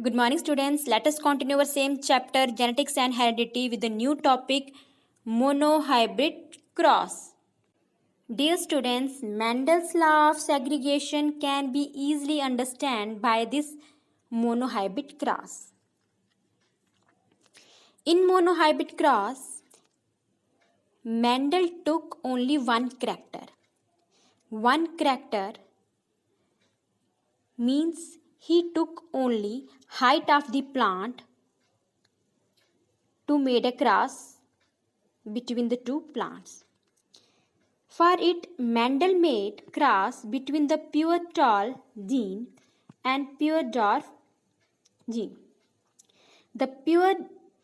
Good morning, students. Let us continue our same chapter, genetics and heredity, with the new topic, monohybrid cross. Dear students, Mendel's law of segregation can be easily understood by this monohybrid cross. In monohybrid cross, Mendel took only one character. One character means he took only height of the plant to make a cross between the two plants. For it, Mendel made cross between the pure tall gene and pure dwarf gene. The pure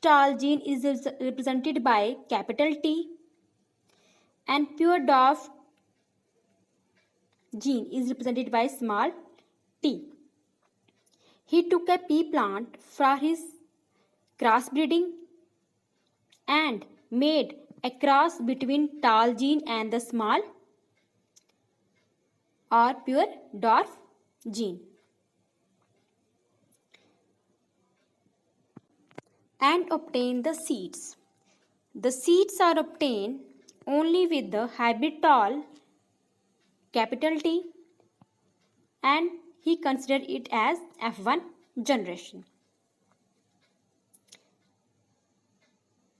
tall gene is represented by capital T and pure dwarf gene is represented by small t. He took a pea plant for his crossbreeding and made a cross between tall gene and the small or pure dwarf gene and obtain the seeds. The seeds are obtained only with the hybrid tall capital T and he considered it as F1 generation.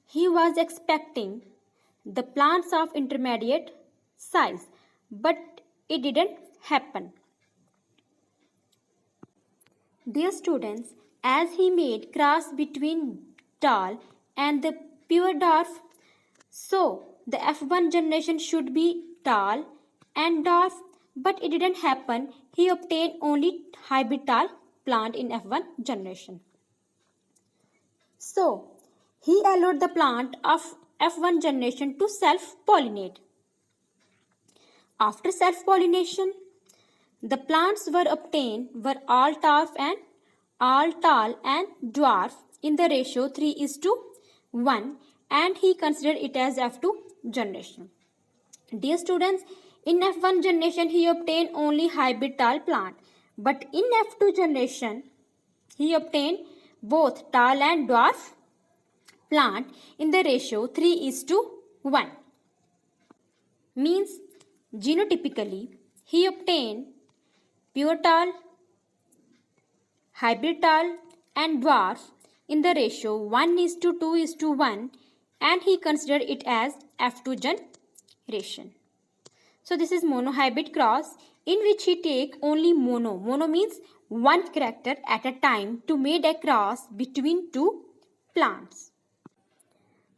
He was expecting the plants of intermediate size, but it didn't happen. Dear students, as he made cross between tall and the pure dwarf, so the F1 generation should be tall and dwarf, but it didn't happen. He obtained only hybrid tall plant in F1 generation. So, he allowed the plant of F1 generation to self-pollinate. After self-pollination, the plants were obtained were all tall and dwarf in the ratio 3:1 and he considered it as F2 generation. Dear students, in F1 generation he obtained only hybrid tall plant, but in F2 generation he obtained both tall and dwarf plant in the ratio 3:1. Means genotypically he obtained pure tall, hybrid tall and dwarf in the ratio 1:2:1 and he considered it as F2 generation. So this is monohybrid cross in which he take only mono. Mono means one character at a time to make a cross between two plants.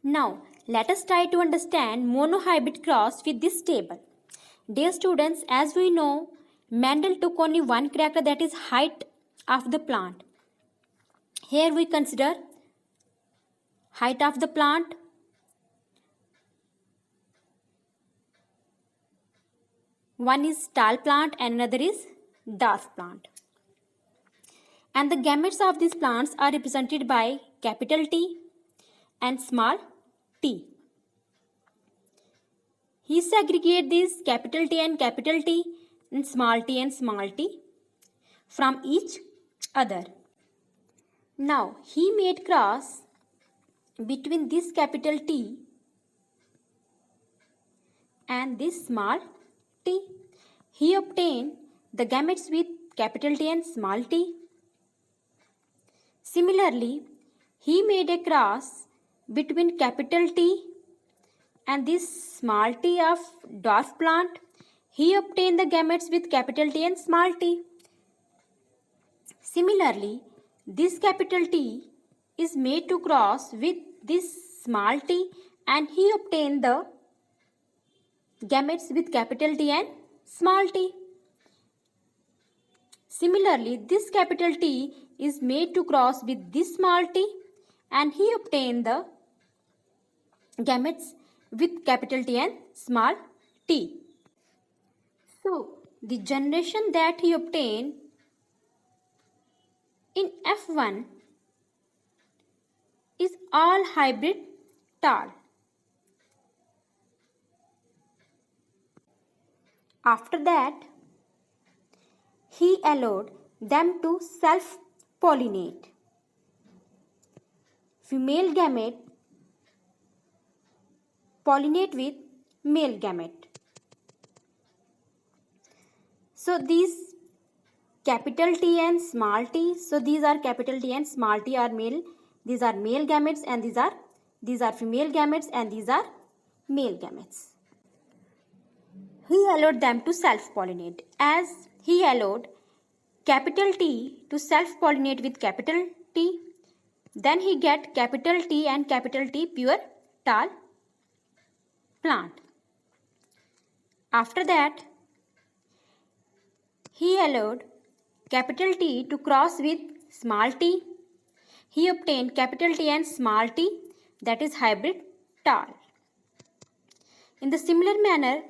Now let us try to understand monohybrid cross with this table. Dear students, as we know, Mendel took only one character, that is height of the plant. Here we consider height of the plant. One is tall plant and another is dwarf plant. And the gametes of these plants are represented by capital T and small t. He segregated these capital T and small t from each other. Now he made cross between this capital T and this small t. He obtained the gametes with capital T and small t. Similarly, he made a cross between capital T and this small t of dwarf plant. He obtained the gametes with capital T and small t. Similarly, this capital T is made to cross with this small t and he obtained the gametes with capital T and small t. Similarly, this capital T is made to cross with this small t and he obtained the gametes with capital T and small t. So, the generation that he obtained in F1 is all hybrid tall. After that, he allowed them to self pollinate. Female gamete pollinate with male gamete. So these capital T and small t. So these are capital T and small t are male. These are male gametes and these are female gametes and these are male gametes. He allowed them to self-pollinate. As he allowed capital T to self-pollinate with capital T, then he get capital T and capital T pure tall plant. After that, he allowed capital T to cross with small t. He obtained capital T and small t, that is hybrid tall. In the similar manner,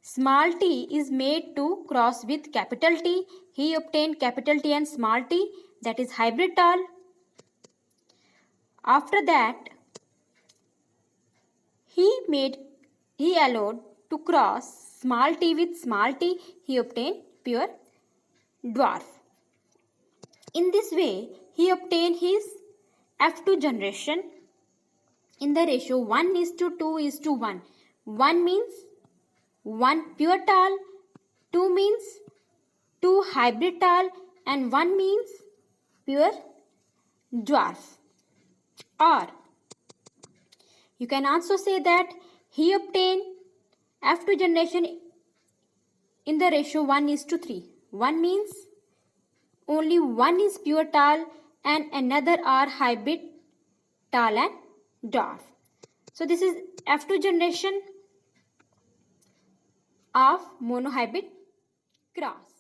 small t is made to cross with capital T. He obtained capital T and small t, that is hybrid tall. After that, he allowed to cross small t with small t. He obtained pure dwarf. In this way, he obtained his F2 generation in the ratio 1:2:1. 1 means 1 pure tall, 2 means 2 hybrid tall, and 1 means pure dwarf. Or you can also say that he obtained F2 generation in the ratio 1:3. 1 means only one is pure tall and another are hybrid tall and dwarf. So this is F2 generation of monohybrid cross.